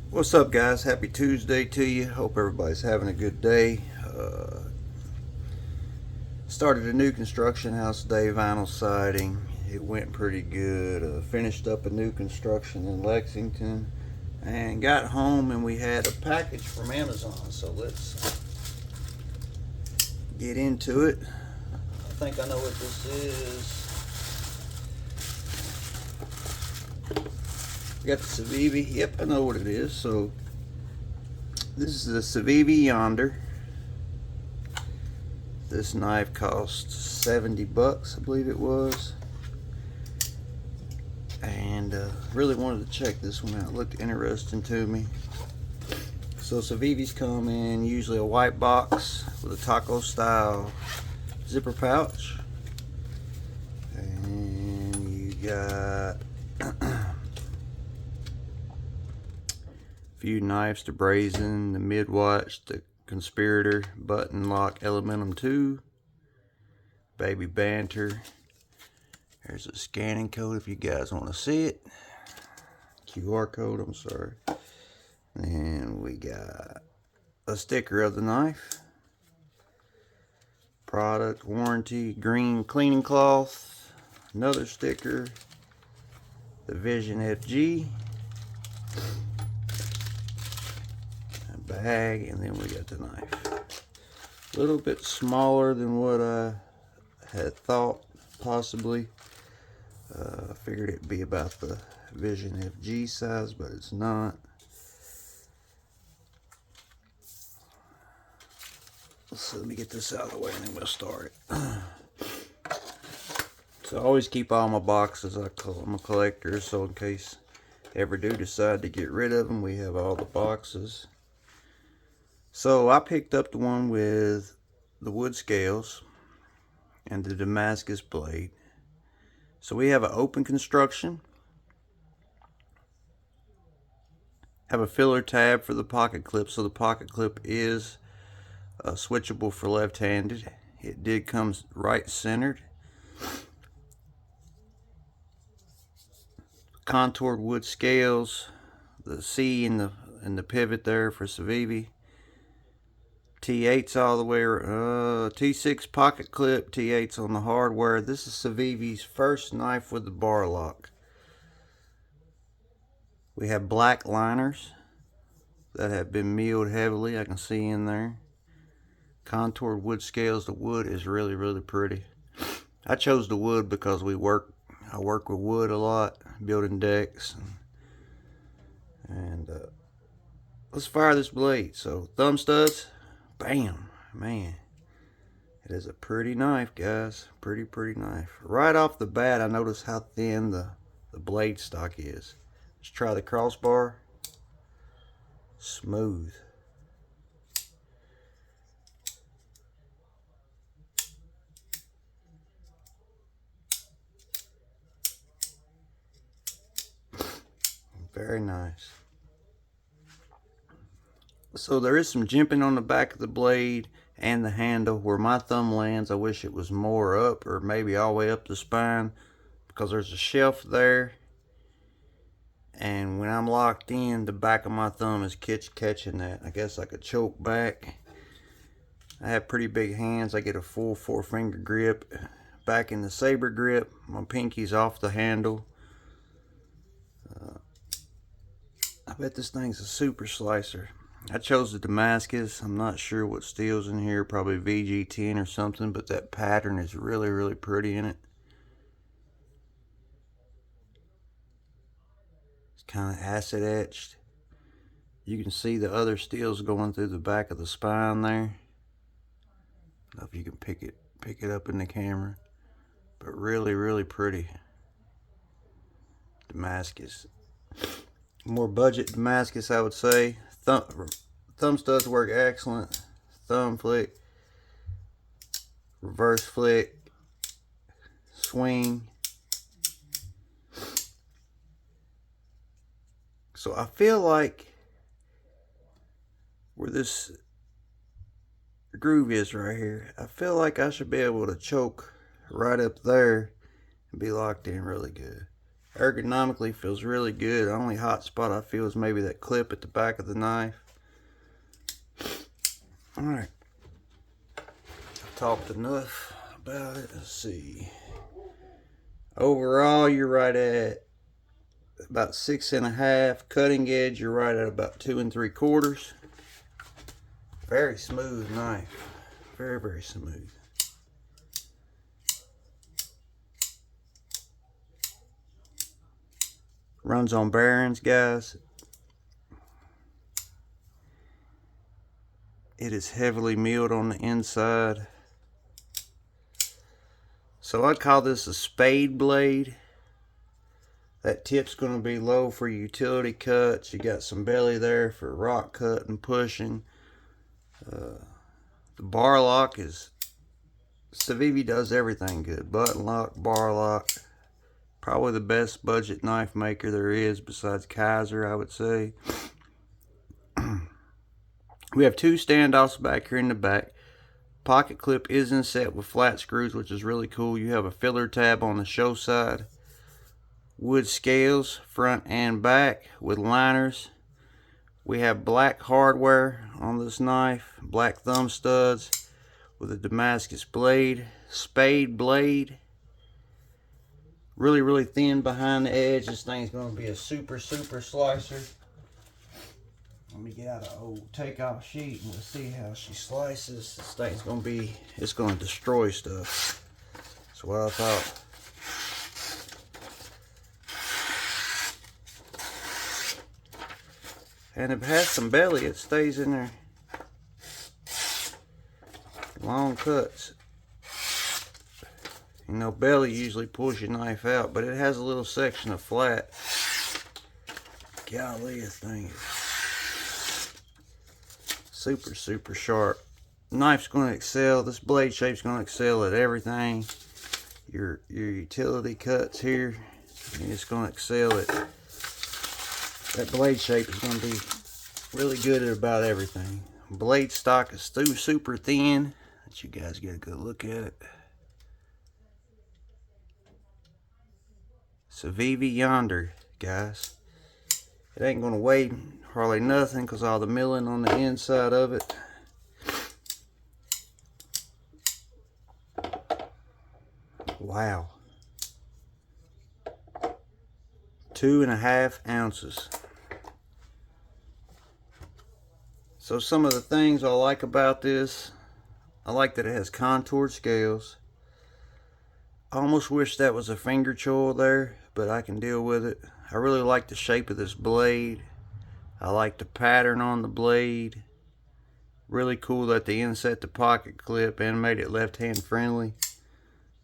What's up, guys? Happy Tuesday to you. Hope everybody's having a good day. Started a new construction house today, vinyl siding. It went pretty good. Finished up a new construction in Lexington and got home and we had a package from Amazon. So let's get into it. I think I know what this is. We got the Civivi. Yep, I know what it is. So this is the Civivi Yonder. This knife cost 70 bucks, I believe it was. And really wanted to check this one out. It looked interesting to me. So Civivis come in usually a white box with a taco style zipper pouch. And you got a few knives to brazen, the Midwatch, the Conspirator, Button Lock Elementum 2, Baby Banter. There's a scanning code if you guys want to see it. QR code, I'm sorry. And we got a sticker of the knife. Product warranty, green cleaning cloth. Another sticker. The Vision FG. A bag, and then we got the knife. A little bit smaller than what I had thought, possibly. I figured it'd be about the Vision FG size, but it's not. So let me get this out of the way and then we'll start it. So I always keep all my boxes. I'm a collector, so in case I ever do decide to get rid of them, we have all the boxes. So I picked up the one with the wood scales and the Damascus blade. So we have an open construction. Have a filler tab for the pocket clip, so the pocket clip is switchable for left-handed. It did come right centered. Contoured wood scales, the C in the pivot there for Civivi. T8's all the way, T6 pocket clip, T8's on the hardware. This is Civivi's first knife with the bar lock. We have black liners that have been milled heavily, I can see in there. Contoured wood scales. The wood is really, really pretty. I chose the wood because I work with wood a lot, building decks. And let's fire this blade. So thumb studs, bam, man. It is a pretty knife, guys. Pretty knife. Right off the bat, I noticed how thin the blade stock is. Let's try the crossbar. Smooth. Very nice. So there is some jimping on the back of the blade and the handle. Where my thumb lands, I wish it was more up, or maybe all the way up the spine, because there's a shelf there. And when I'm locked in, the back of my thumb is catching that. I guess I could choke back. I have pretty big hands. I get a full 4-finger grip. Back in the saber grip, my pinky's off the handle. I bet this thing's a super slicer. I chose the Damascus. I'm not sure what steel's in here, probably VG10 or something, but that pattern is really, really pretty in it. It's kind of acid etched. You can see the other steels going through the back of the spine there. I don't know if you can pick it up in the camera, but really, really pretty. Damascus. More budget Damascus, I would say. Thumb studs work excellent. Thumb flick, reverse flick, swing. So I feel like where this groove is right here, I feel like I should be able to choke right up there and be locked in really good. Ergonomically feels really good. The only hot spot I feel is maybe that clip at the back of the knife. Alright. I've talked enough about it. Let's see. Overall, you're right at about 6.5. Cutting edge, you're right at about 2 3/4. Very smooth knife. Very, very smooth. Runs on bearings, guys. It is heavily milled on the inside. So I'd call this a spade blade. That tip's going to be low for utility cuts. You got some belly there for rock cut and pushing. The bar lock is, Civivi does everything good. Button lock, bar lock. Probably the best budget knife maker there is besides Kaiser, I would say. We have 2 standoffs back here in the back. Pocket clip is inset with flat screws, which is really cool. You have a filler tab on the show side. Wood scales, front and back, with liners. We have black hardware on this knife. Black thumb studs with a Damascus blade. Spade blade. Really, really thin behind the edge. This thing's going to be a super, super slicer. Let me get out an old takeoff sheet and we'll see how she slices. This thing's going to be, it's going to destroy stuff. That's what I thought. And if it has some belly, it stays in there. Long cuts. You know, belly usually pulls your knife out, but it has a little section of flat. Golly, this thing is super, super sharp. Knife's going to excel. This blade shape's going to excel at everything. Your utility cuts here, and it's going to excel at. That blade shape is going to be really good at about everything. Blade stock is super thin. Let you guys get a good look at it. Civivi Yonder, guys. It ain't going to weigh hardly nothing because all the milling on the inside of it. Wow. 2.5 ounces. So some of the things I like about this, I like that it has contoured scales. I almost wish that was a finger choil there, but I can deal with it. I really like the shape of this blade. I like the pattern on the blade. Really cool that they inset the pocket clip and made it left-hand friendly.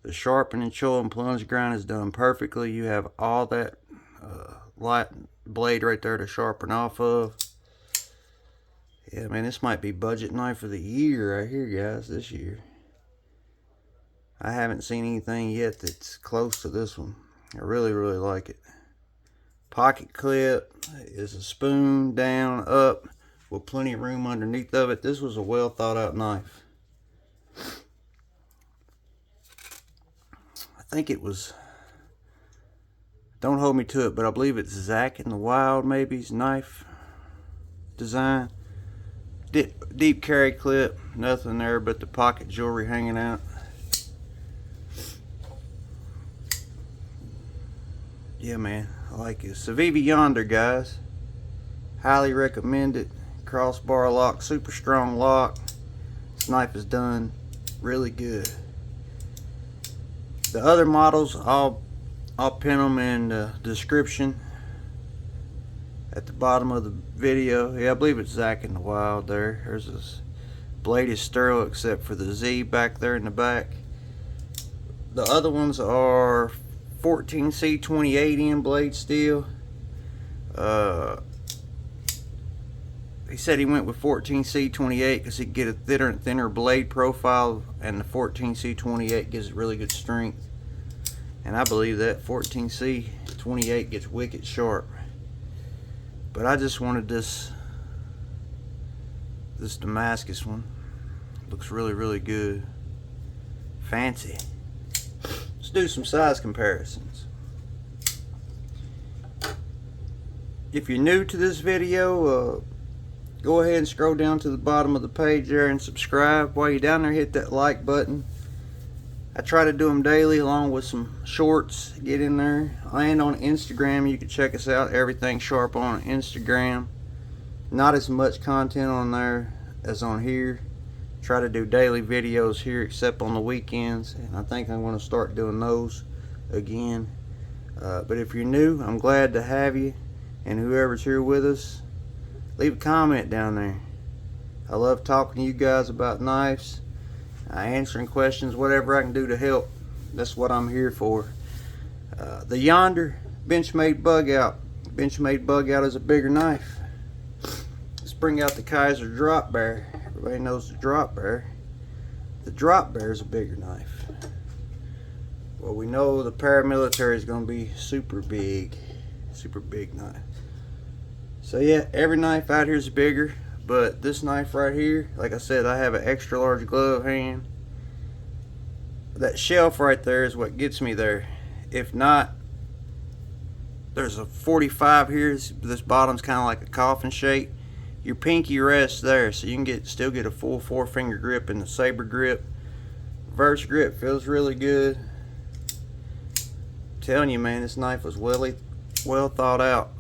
The sharpening choil and plunge grind is done perfectly. You have all that light blade right there to sharpen off of. Yeah, man, this might be budget knife of the year right here, guys, this year. I haven't seen anything yet that's close to this one. I really, really like it. Pocket clip is a spoon, down, up, with plenty of room underneath of it. This was a well thought out knife. I think it was, don't hold me to it, but I believe it's Zach in the Wild, maybe's knife design. Deep carry clip, nothing there but the pocket jewelry hanging out. Yeah, man, I like it. Civivi Yonder, guys. Highly recommend it. Crossbar lock, super strong lock. This knife is done really good. The other models, I'll pin them in the description at the bottom of the video. Yeah, I believe it's Zach in the Wild there. There's this blade is sterile except for the Z back there in the back. The other ones are 14C 28N blade steel. He said he went with 14C 28 because he could get a thinner and thinner blade profile, and the 14C 28 gives really good strength. And I believe that 14C 28 gets wicked sharp. But I just wanted this Damascus one. Looks really, really good. Fancy. Let's do some size comparisons. If you're new to this video, go ahead and scroll down to the bottom of the page there and subscribe. While you're down there, hit that like button. I try to do them daily along with some shorts. Get in there. And on Instagram, you can check us out. Everything Sharp on Instagram. Not as much content on there as on here. Try to do daily videos here except on the weekends, and I think I'm going to start doing those again. But if you're new, I'm glad to have you, and whoever's here with us, leave a comment down there. I love talking to you guys about knives, answering questions, whatever I can do to help. That's what I'm here for. The Yonder Benchmade Bug Out. Benchmade Bug Out is a bigger knife. Let's bring out the Kaiser Drop Bear. Everybody knows the Drop Bear. The Drop Bear is a bigger knife. Well, we know the paramilitary is going to be super big knife. So yeah, every knife out here is bigger, but this knife right here, like I said, I have an extra large glove hand. That shelf right there is what gets me there. If not, there's a 45 here. This bottom's kind of like a coffin shape. Your pinky rests there, so you can still get a full 4-finger grip in the Saber grip. Reverse grip feels really good. I'm telling you, man, this knife was well thought out.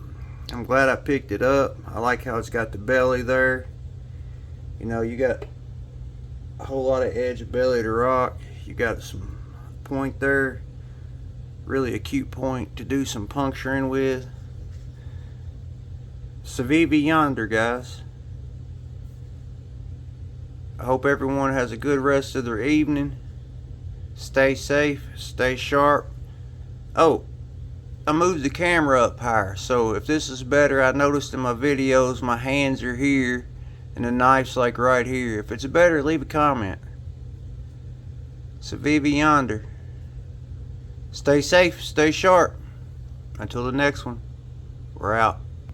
I'm glad I picked it up. I like how it's got the belly there. You know, you got a whole lot of edge of belly to rock. You got some point there, really acute point to do some puncturing with. Civivi Yonder, guys. I hope everyone has a good rest of their evening. Stay safe, stay sharp. Oh, I moved the camera up higher, so if this is better, I noticed in my videos my hands are here and the knife's like right here. If it's better, leave a comment. Civivi Yonder. Stay safe, stay sharp. Until the next one, we're out.